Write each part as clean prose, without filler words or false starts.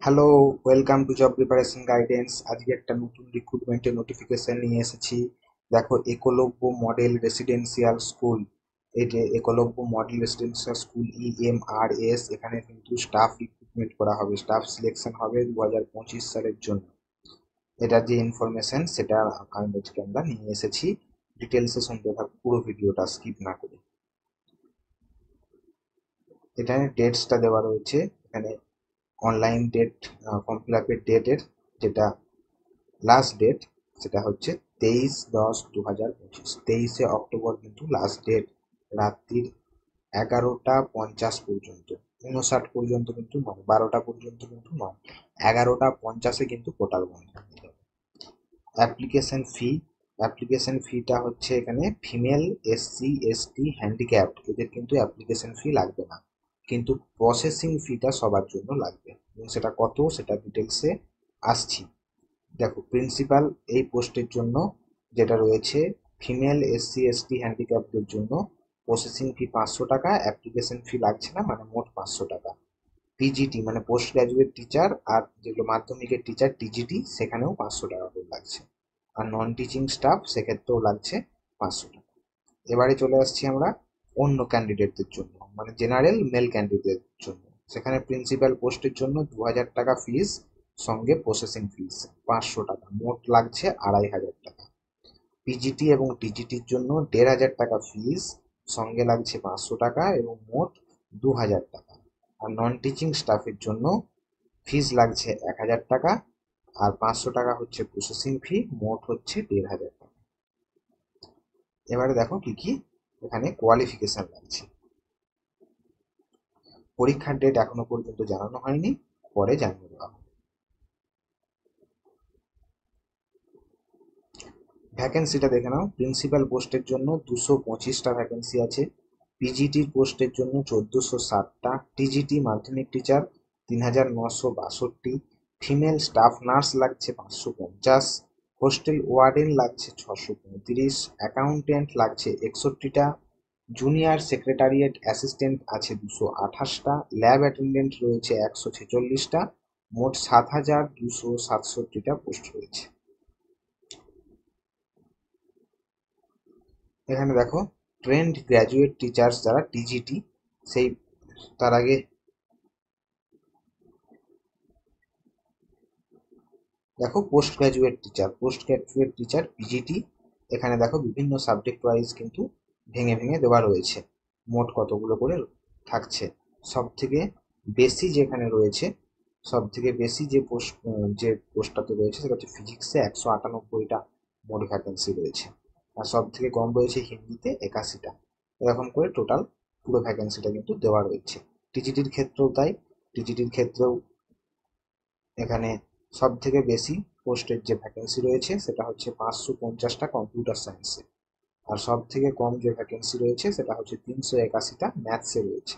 Hello, welcome to job preparation guidance. আজকে একটা নতুন রিক্রুটমেন্টের নোটিফিকেশন নিয়ে এসেছি। দেখো, একলব্য মডেল রেসিডেন্সিয়াল স্কুল, এই যে Eklavya model residential school EMRS, এখানে কিন্তু স্টাফ রিক্রুটমেন্ট করা হবে, স্টাফ সিলেকশন হবে 2025 সালের জন্য। এটার যে ইনফরমেশন সেটা আজকে আমরা নিয়ে এসেছি। ডিটেলসে শুনতে থাকো পুরো ভিডিওটা স্কিপ না করে। এখানে ডেটসটা দেওয়া রয়েছে। এখানে অনলাইন ডেট, ফর্ম ফিল আপের ডেটের যেটা লাস্ট ডেট, সেটা হচ্ছে 23/10/2025। 23শে অক্টোবর কিন্তু লাস্ট ডেট। রাত্রির 11টা 50 পর্যন্ত, 59 পর্যন্ত কিন্তু নয়, 12টা পর্যন্ত কিন্তু নয়, 11টা 50-এ কিন্তু পোর্টাল বন্ধ হয়ে যাবে। অ্যাপ্লিকেশন ফিটা হচ্ছে এখানে ফিমেল, SC ST হ্যান্ডিক্যাপড এদের কিন্তু অ্যাপ্লিকেশন ফি লাগবে না, কিন্তু প্রসেসিং ফিটা সবার জন্য লাগবে, এবং সেটা কত সেটা ডিটেলসে আসছি। দেখো, প্রিন্সিপাল এই পোস্টের জন্য যেটা রয়েছে, ফিমেল, SC ST হ্যান্ডিক্যাপদের জন্য প্রসেসিং ফি 500 টাকা, অ্যাপ্লিকেশন ফি লাগছে না, মানে মোট 500 টাকা। PGT মানে পোস্ট গ্রাজুয়েট টিচার, আর যেগুলো মাধ্যমিকের টিচার TGT, সেখানেও 500 টাকা করে লাগছে। আর নন টিচিং স্টাফ সেক্ষেত্রেও লাগছে 500 টাকা। এবারে চলে আসছি আমরা অন্য ক্যান্ডিডেটদের জন্য, মানে জেনারেল মেল ক্যান্ডিডেটদের জন্য। সেখানে প্রিন্সিপাল পোস্টের জন্য 2000 টাকা ফিস, সঙ্গে প্রসেসিং ফিস 500 টাকা, মোট লাগছে 2500 টাকা। PGT এবং TGTর জন্য 1500 টাকা ফিস, সঙ্গে লাগছে 500 টাকা, এবং মোট 2000 টাকা। আর নন টিচিং স্টাফের জন্য ফিস লাগছে 1000 টাকা, আর 500 টাকা হচ্ছে প্রসেসিং ফি, মোট হচ্ছে 1500 টাকা। এবারে দেখো কি কি এখানে কোয়ালিফিকেশন লাগছে। পরীক্ষার ডেট এখনো পর্যন্ত জানানো হয়নি, পরে জানিয়ে দেওয়া হবে। ভ্যাকেন্সিটা দেখে নাও। প্রিন্সিপাল পোস্টের জন্য 225টা ভ্যাকেন্সি আছে, PGTর পোস্টের জন্য 1460টা, TGT মাধ্যমিক টিচার 3962, ফিমেল স্টাফ নার্স লাগছে 550, হোস্টেল ওয়ার্ডেন লাগছে 635, অ্যাকাউন্টেন্ট লাগছে 61টা, জুনিয়র সেক্রেটারিয়েট অ্যাসিস্ট্যান্ট আছে 228টা, ল্যাব অ্যাটেন্ডেন্ট রয়েছে 146টা, মোট 7267টা পোস্ট রয়েছে। এখানে দেখো, ট্রেন্ড গ্র্যাজুয়েট টিচার্স যারা TGT, সেই তার আগে দেখো পোস্ট গ্রাজুয়েট টিচার PGT, এখানে দেখো বিভিন্ন সাবজেক্ট ওয়াইজ কিন্তু ভেঙে ভেঙে দেওয়া রয়েছে, মোট কতগুলো করে থাকছে। সব থেকে বেশি যেখানে রয়েছে, সব থেকে বেশি যে পোস্টটাতে রয়েছে সেটা হচ্ছে ফিজিক্সে 198টা মোট ভ্যাকেন্সি রয়েছে, আর সব থেকে কম রয়েছে হিন্দিতে 81টা। এরকম করে টোটাল পুরো ভ্যাকেন্সিটা কিন্তু দেওয়া রয়েছে। টিজিটির ক্ষেত্রেও তাই। টিজিটির ক্ষেত্রেও এখানে সব থেকে বেশি পোস্টের যে ভ্যাকেন্সি রয়েছে সেটা হচ্ছে 550টা কম্পিউটার সায়েন্সে, আর সব থেকে কম যে ভ্যাকেন্সি রয়েছে সেটা হচ্ছে 381টা ম্যাথসে রয়েছে।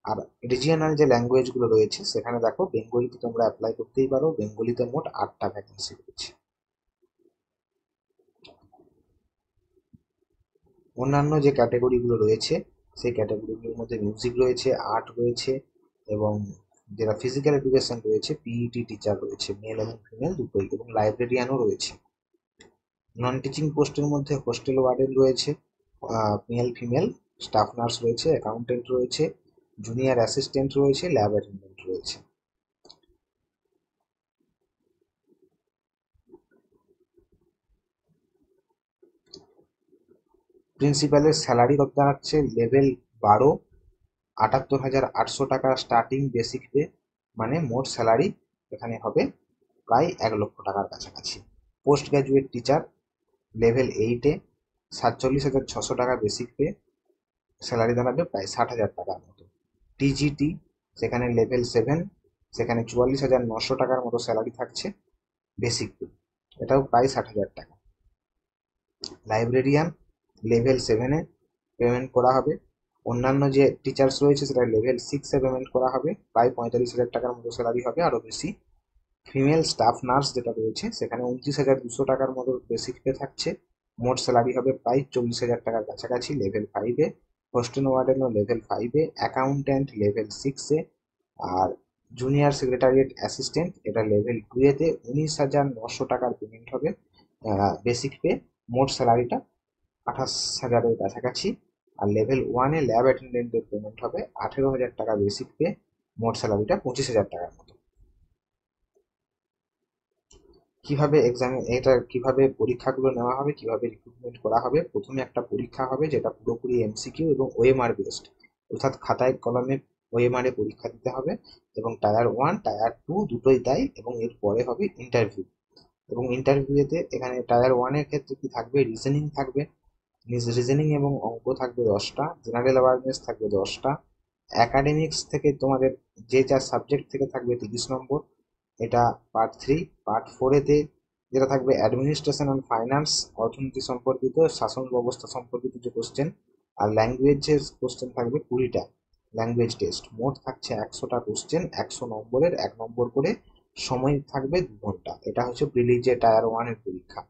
আর রিজিয়নাল যে ল্যাঙ্গুয়েজগুলো রয়েছে, সেখানে দেখো বেঙ্গলিতে তোমরা অ্যাপ্লাই করতেই পারো, বেঙ্গলিতে মোট 8টা ভ্যাকেন্সি রয়েছে। অন্যান্য যে ক্যাটাগরিগুলো রয়েছে, সেই ক্যাটাগরিগুলোর মধ্যে মিউজিক রয়েছে, আর্ট রয়েছে, এবং যেটা ফিজিক্যাল এডুকেশন রয়েছে, PET টিচার রয়েছে, মেল এবং ফিমেল দুটোই, এবং লাইব্রেরিয়ানও রয়েছে। নন টিচিং পোস্টের মধ্যে হোস্টেল ওয়ার্ডেন রয়েছে, মেল ফিমেল, স্টাফ নার্স রয়েছে, অ্যাকাউন্টেন্ট রয়েছে, জুনিয়র অ্যাসিস্ট্যান্ট রয়েছে, ল্যাব অ্যাটেন্ডেন্ট রয়েছে। প্রিন্সিপালের স্যালারি কত দাঁড়াচ্ছে, লেভেল 12, 78,800 টাকা স্টার্টিং বেসিক পে, মানে মোট স্যালারি এখানে হবে প্রায় 1 লক্ষ টাকার কাছাকাছি। পোস্ট গ্রাজুয়েট টিচার লেভেল 8-এ 47,600 টাকা বেসিক পে, স্যালারি দাঁড়াবে প্রায় 60,000 টাকার মতো। TGT সেখানে লেভেল 7, সেখানে 44,900 টাকার মতো স্যালারি থাকছে বেসিক পে, এটাও প্রায় 60,000 টাকা। লাইব্রেরিয়ান লেভেল 7-এ পেমেন্ট করা হবে। অন্যান্য যে টিচার্স রয়েছে সেটা লেভেল 6-এ পেমেন্ট করা হবে, প্রায় 45,000 টাকার মতো স্যালারি হবে, আরও বেশি। ফিমেল স্টাফ নার্স যেটা রয়েছে সেখানে 29,200 টাকার মতো বেসিক পে থাকছে, মোট স্যালারি হবে প্রায় 40,000 টাকার কাছাকাছি লেভেল 5-এ। হোস্টেল ওয়ার্ডেনও লেভেল 5-এ, অ্যাকাউন্ট্যান্ট লেভেল 6-এ, আর জুনিয়র সেক্রেটারিয়েট অ্যাসিস্ট্যান্ট, এটা লেভেল 2 এতে 19,900 টাকার পেমেন্ট হবে, বেসিক পে। মোট স্যালারিটা 28,000-এর কাছাকাছি। আর লেভেল 1-এ ল্যাব অ্যাটেন্ডেন্টের পেমেন্ট হবে 18,000 টাকা বেসিক পে, মোট স্যালারিটা 25,000 টাকার মতো। কিভাবে কিভাবে পরীক্ষাগুলো নেওয়া হবে, কিভাবে রিক্রুটমেন্ট করা হবে? প্রথমে একটা পরীক্ষা হবে যেটা পুরোপুরি এমসিকিউ এবং ওএমআর বেসড, অর্থাৎ খাতায় কলমে ওএমআর এ পরীক্ষা দিতে হবে। এবং টায়ার 1 টায়ার 2 দুটোই তাই। এবং এরপরে হবে ইন্টারভিউ। এবং ইন্টারভিউতে এখানে টায়ার 1 এর ক্ষেত্রে কি থাকবে? রিজনিং থাকবে, রিজনিং এবং অঙ্ক থাকবে 10টা, জেনারেল অ্যাওয়ারনেস থাকবে 10টা, একাডেমিক্স থেকে তোমাদের যে যা সাবজেক্ট থেকে থাকবে 30 নম্বর। এটা পার্ট 3। পার্ট 4-এতে যেটা থাকবে অ্যাডমিনিস্ট্রেশন অ্যান্ড ফাইন্যান্স, অর্থনীতি সম্পর্কিত, শাসন ব্যবস্থা সম্পর্কিত যে কোশ্চেন। আর ল্যাঙ্গুয়েজের কোশ্চেন থাকবে 20টা, ল্যাঙ্গুয়েজ টেস্ট। মোট থাকছে 100টা কোশ্চেন, 100 নম্বরের, 1 নম্বর করে। সময় থাকবে 2 ঘন্টা। এটা হচ্ছে প্রিলিজে টায়ার 1-এর পরীক্ষা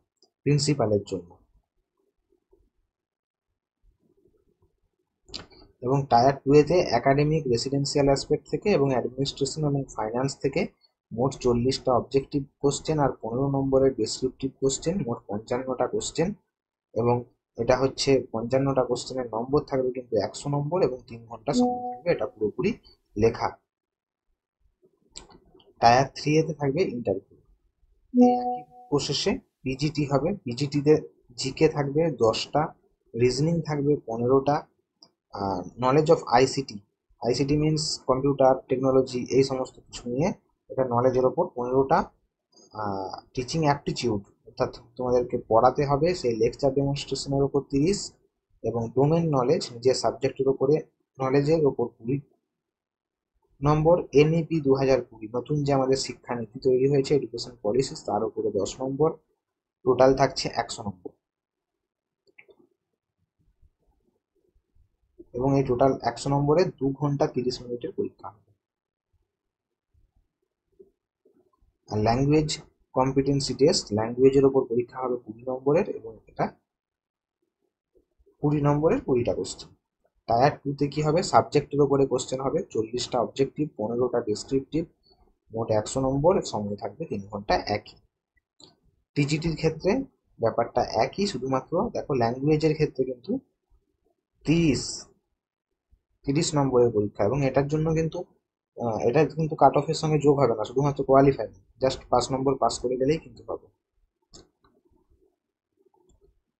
প্রিন্সিপালের জন্য। এবং টায়ার 2-এতে একাডেমিক, রেসিডেন্সিয়াল অ্যাসপেক্ট থেকে এবং অ্যাডমিনিস্ট্রেশন এবং ফাইন্যান্স থেকে মোট 40টা অবজেক্টিভ কোশ্চেন আর 15 নম্বরের ডেসক্রিপটিভ কোশ্চেন, মোট 55টা কোশ্চেন। এবং এটা হচ্ছে 55টা কোশ্চেনের নম্বর থাকবে কিন্তু 100 নম্বর, এবং 3 ঘন্টা সময় থাকবে এটা পুরোপুরি লেখা। টায়ার 3-এতে থাকবে ইন্টারভিউ, একই প্রসেসে পিজিটি হবে। পিজিটিতে জিকে থাকবে 10টা, রিজনিং থাকবে 15টা, knowledge of ICT, ICT means computer technology, এই সমস্ত কিছু নিয়ে এটা নলেজের ওপর 15টা। টিচিং অ্যাপটিচিউড, অর্থাৎ তোমাদেরকে পড়াতে হবে, সেই লেকচার ডেমনস্ট্রেশনের ওপর 30, এবং ডোমেন নলেজ, নিজের সাবজেক্টের ওপরে নলেজের ওপর 20 নম্বর। এনইপি 2020, নতুন যে আমাদের শিক্ষানীতি তৈরি হয়েছে, এডুকেশন পলিসি, তার উপরে 10 নম্বর। টোটাল থাকছে 100 নম্বর। এবং এই টোটাল 100 নম্বরে 2 ঘন্টা 30 মিনিটের পরীক্ষা হবে। আর ল্যাঙ্গুয়েজ কম্পিটেন্সি টেস্ট, ল্যাঙ্গুয়েজের ওপর পরীক্ষা হবে 20 নম্বরের, এবং এটা 20 নম্বরের 20টা কোশ্চেন। টায়ার 2-তে কি হবে? সাবজেক্টের ওপরে কোশ্চেন হবে, 40টা অবজেক্টিভ, 15টা ডেসক্রিপটিভ, মোট 100 নম্বর, সময় থাকবে 3 ঘন্টা একই। টিজিটির ক্ষেত্রে ব্যাপারটা একই, শুধুমাত্র দেখো ল্যাঙ্গুয়েজের ক্ষেত্রে কিন্তু 30 নম্বরের পরীক্ষা, এবং এটার জন্য কিন্তু এটা কিন্তু কাট অফের সঙ্গে যোগ হবে না, শুধুমাত্র কোয়ালিফাই, জাস্ট 5 নম্বর পাস করে গেলেই কিন্তু হবে।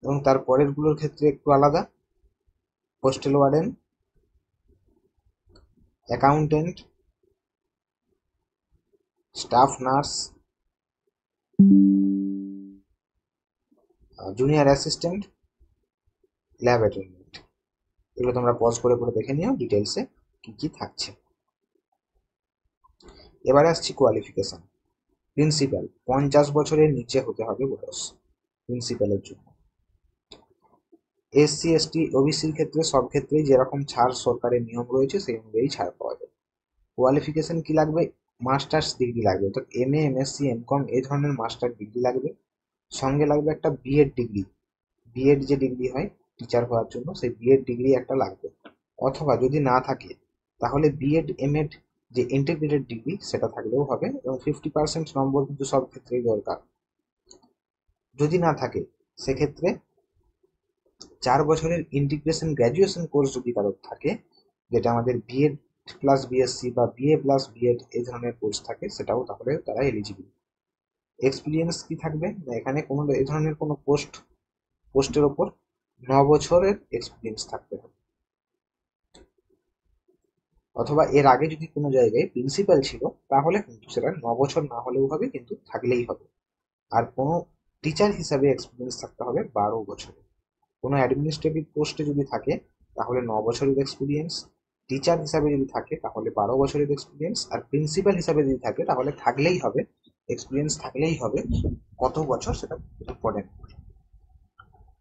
এবং তার পরের গুলোর ক্ষেত্রে একটু আলাদা। Hostel warden, accountant, staff nurse, junior assistant, lab attendant, এগুলো তোমরা পজ করে করে দেখে নিও ডিটেলসে কি কি থাকছে। এবারে আসছি কোয়ালিফিকেশন। প্রিন্সিপাল 50 বছরের নিচে হতে হবে বয়স প্রিন্সিপালের জন্য। এসসি এসটি ওবিসির ক্ষেত্রে সব ক্ষেত্রেই যেরকম ছাড় সরকারের নিয়ম রয়েছে সেই অনুযায়ী ছাড় পাওয়া যায়। কোয়ালিফিকেশন কি লাগবে? মাস্টার্স ডিগ্রি লাগবে, অর্থাৎ এমএ, এমএসসি, এমকম এই ধরনের মাস্টার ডিগ্রি লাগবে। সঙ্গে লাগবে একটা বিএড ডিগ্রি, বিএড যে ডিগ্রি হয় টিচার হওয়ার জন্য, সেই বিএড ডিগ্রি একটা লাগবে। অথবা যদি না থাকে তাহলে বিএড এমএড যে ইন্টিগ্রেটেড ডিগ্রি সেটা থাকলেও হবে, এবং 50% নম্বর কিন্তু সব ক্ষেত্রেই দরকার। যদি না থাকে সেক্ষেত্রে 4 বছরের ইন্টিগ্রেশন গ্র্যাজুয়েশন কোর্স যদি কারোর থাকে, যেটা আমাদের বিএড প্লাস বিএসসি বা বিএ প্লাস বিএড এই ধরনের কোর্স থাকে, সেটাও তাহলে তারা এলিজিবল। এক্সপিরিয়েন্স কি থাকবে না, এখানে কোনো এই ধরনের কোনো পোস্টের ওপর 9 বছরের এক্সপিরিয়েন্স থাকতে হবে। অথবা এর আগে যদি কোনো জায়গায় প্রিন্সিপাল ছিল তাহলে কিন্তু সেটা 9 বছর না হলেও হবে, কিন্তু থাকলেই হবে। আর কোনো টিচার হিসাবে এক্সপিরিয়েন্স থাকতে হবে 12 বছরের। কোনো অ্যাডমিনিস্ট্রেটিভ পোস্টে যদি থাকে তাহলে 9 বছরের এক্সপিরিয়েন্স, টিচার হিসাবে যদি থাকে তাহলে 12 বছরের এক্সপিরিয়েন্স, আর প্রিন্সিপাল হিসাবে যদি থাকে তাহলে থাকলেই হবে, এক্সপিরিয়েন্স থাকলেই হবে। কত বছর সেটা ইম্পর্টেন্ট।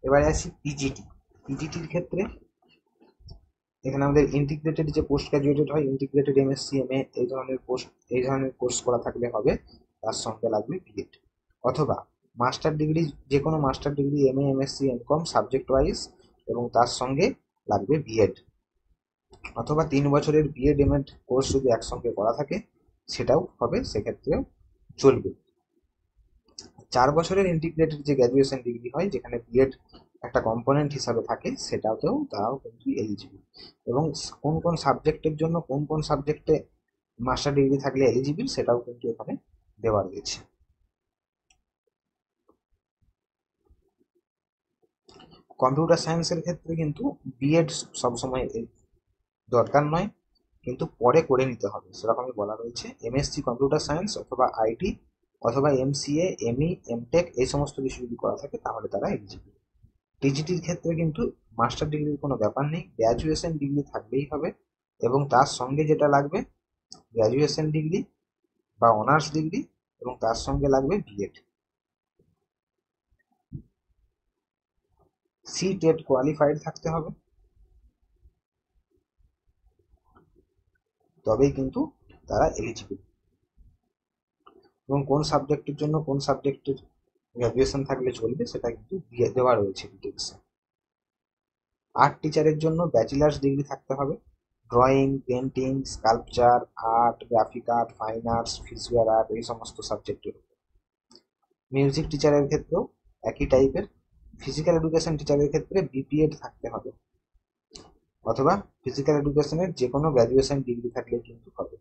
এবারে আসি পিজিটি। পিজিটির ক্ষেত্রে এখানে আমাদের ইন্টিগ্রেটেড যে পোস্ট গ্রাজুয়েটেড হয়, ইন্টিগ্রেটেড এমএসসি, এমএ এই ধরনের কোর্স করা থাকলে হবে, তার সঙ্গে লাগবে বিএড। অথবা মাস্টার ডিগ্রি, যে কোনো master degree, MA, MSc, MCom subject wise, এবং তার সঙ্গে লাগবে বিএড। অথবা 3 বছরের বিএড এমএড কোর্স যদি একসঙ্গে করা থাকে সেটাও হবে, সেক্ষেত্রেও চলবে। 4 বছরের ইন্টিগ্রেটেড যে গ্র্যাজুয়েশন ডিগ্রি হয়, যেখানে বিএড একটা কম্পোনেন্ট হিসাবে থাকে, সেটাতেও তারাও কিন্তু এলিজিবল। এবং কোন কোন সাবজেক্টের জন্য কোন কোন সাবজেক্টে মাস্টার ডিগ্রি থাকলে এলিজিবল, সেটাও কিন্তু এখানে দেওয়া রয়েছে। কম্পিউটার সায়েন্সের ক্ষেত্রে কিন্তু বিএড সবসময় দরকার নয়, কিন্তু পরে করে নিতে হবে, সেরকমই বলা রয়েছে। এমএসসি কম্পিউটার সায়েন্স অথবা আইটি অথবা এমসিএ, এমই, এমটেক, এই সমস্ত কিছু যদি করা থাকে তাহলে তারা এলিজিবল। টিজিটির ক্ষেত্রে কিন্তু মাস্টার ডিগ্রির কোনো ব্যাপার নেই, গ্র্যাজুয়েশন ডিগ্রি থাকলেই হবে। এবং তার সঙ্গে যেটা লাগবে, গ্র্যাজুয়েশন ডিগ্রি বা অনার্স ডিগ্রি, এবং তার সঙ্গে লাগবে বিএড। সি টেট কোয়ালিফাইড থাকতে হবে, তবেই কিন্তু তারা এলিজিবল। এবং কোন সাবজেক্টের জন্য কোন সাবজেক্টের গ্র্যাজুয়েশন থাকলে চলবে সেটা কিন্তু দিয়ে দেওয়া রয়েছে ডিটেলসে। আর্ট টিচারের জন্য ব্যাচেলার্স ডিগ্রি থাকতে হবে, drawing, painting, sculpture art, graphic art, fine arts, visual art, এই সমস্ত সাবজেক্টের। মিউজিক টিচারের ক্ষেত্রেও একই টাইপের। ফিজিক্যাল এডুকেশন টিচারের ক্ষেত্রে বিপিএড থাকতে হবে, অথবা ফিজিক্যাল এডুকেশনের যে কোনো গ্র্যাজুয়েশন ডিগ্রি থাকলে কিন্তু হবে।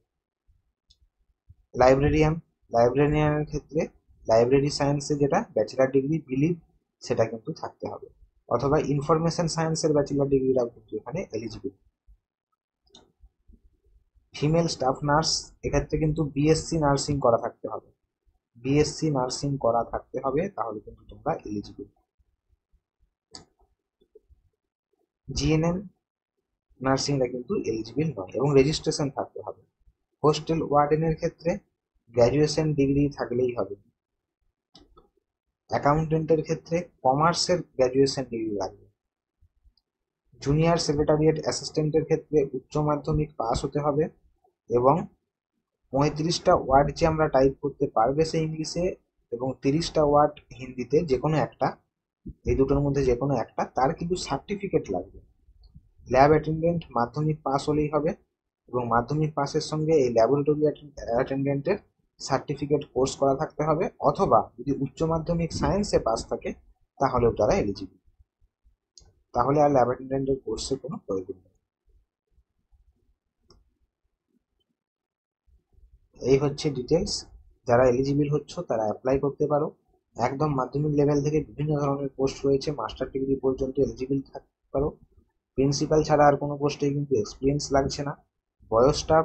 লাইব্রেরিয়ান, লাইব্রেরিয়ানের ক্ষেত্রে লাইব্রেরি সায়েন্সে যেটা ব্যাচেলার ডিগ্রি বিলিভ, সেটা কিন্তু থাকতে হবে, অথবা ইনফরমেশন সায়েন্সের ব্যাচেলার ডিগ্রিটাও কিন্তু এখানে এলিজিবল। ফিমেল স্টাফ নার্স, এক্ষেত্রে কিন্তু বিএসসি নার্সিং করা থাকতে হবে, বিএসসি নার্সিং করা থাকতে হবে, তাহলে কিন্তু তোমরা এলিজিবল। জিএনএম নার্সিংরা কিন্তু এলিজিবল নয়, এবং রেজিস্ট্রেশন থাকতে হবে। হোস্টেল ওয়ার্ডেনের ক্ষেত্রে গ্র্যাজুয়েশন ডিগ্রি থাকলেই হবে। অ্যাকাউন্টেন্টের ক্ষেত্রে কমার্সের গ্র্যাজুয়েশন ডিগ্রি লাগবে। জুনিয়র সেক্রেটারিয়েট অ্যাসিস্ট্যান্টের ক্ষেত্রে উচ্চ মাধ্যমিক পাস হতে হবে, এবং 35টা ওয়ার্ড যে আমরা টাইপ করতে পারবে সে ইংলিশে, এবং 30টা ওয়ার্ড হিন্দিতে, যে কোনো একটা, এই দুটোর মধ্যে যে কোনো একটা, তার কিন্তু সার্টিফিকেট লাগবে। ল্যাব অ্যাটেন্ডেন্ট মাধ্যমিক পাস হলেই হবে, এবং মাধ্যমিক পাসের সঙ্গে এই ল্যাবরেটরি অ্যাটেন্ডেন্টের সার্টিফিকেট কোর্স করা থাকতে হবে, অথবা যদি উচ্চ মাধ্যমিক সায়েন্সে পাস থাকে তাহলেও তারা এলিজিবল, তাহলে আর ল্যাব অ্যাটেন্ডেন্টের কোর্সের কোনো প্রয়োজন নেই। এই হচ্ছে ডিটেলস। যারা এলিজিবল হচ্ছ তারা অ্যাপ্লাই করতে পারো। একদম মাধ্যমিক লেভেল থেকে বিভিন্ন ধরনের পোস্ট রয়েছে, মাস্টার ডিগ্রি পর্যন্ত এলিজিবল থাকতে পারো। প্রিন্সিপাল ছাড়া আর কোনো পোস্টে কিন্তু এক্সপিরিয়েন্স লাগছে না। বয়সটা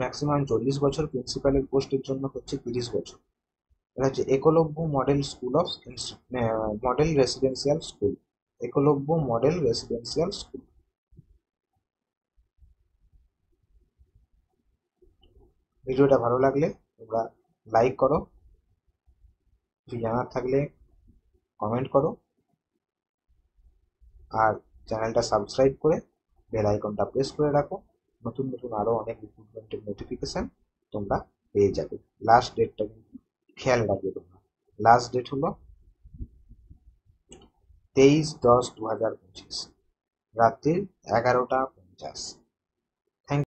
ম্যাক্সিমাম 40 বছর, প্রিন্সিপালের পোস্টের জন্য হচ্ছে 30 বছর। এটা হচ্ছে Eklavya model school of model residential school, Eklavya model residential school. ভিডিওটা ভালো লাগলে তোমরা লাইক করো, কিছু জানার থাকলে কমেন্ট করো, আর চ্যানেলটা সাবস্ক্রাইব করে বেল আইকনটা প্রেস করে রাখো। নতুন নতুন আরো অনেক রিক্রুটমেন্টের নোটিফিকেশন তোমরা পেয়ে যাবে। লাস্ট ডেটটা কিন্তু খেয়াল রাখবে তোমরা, লাস্ট ডেট হলো 23/10/2025, রাত্রির 11টা 50।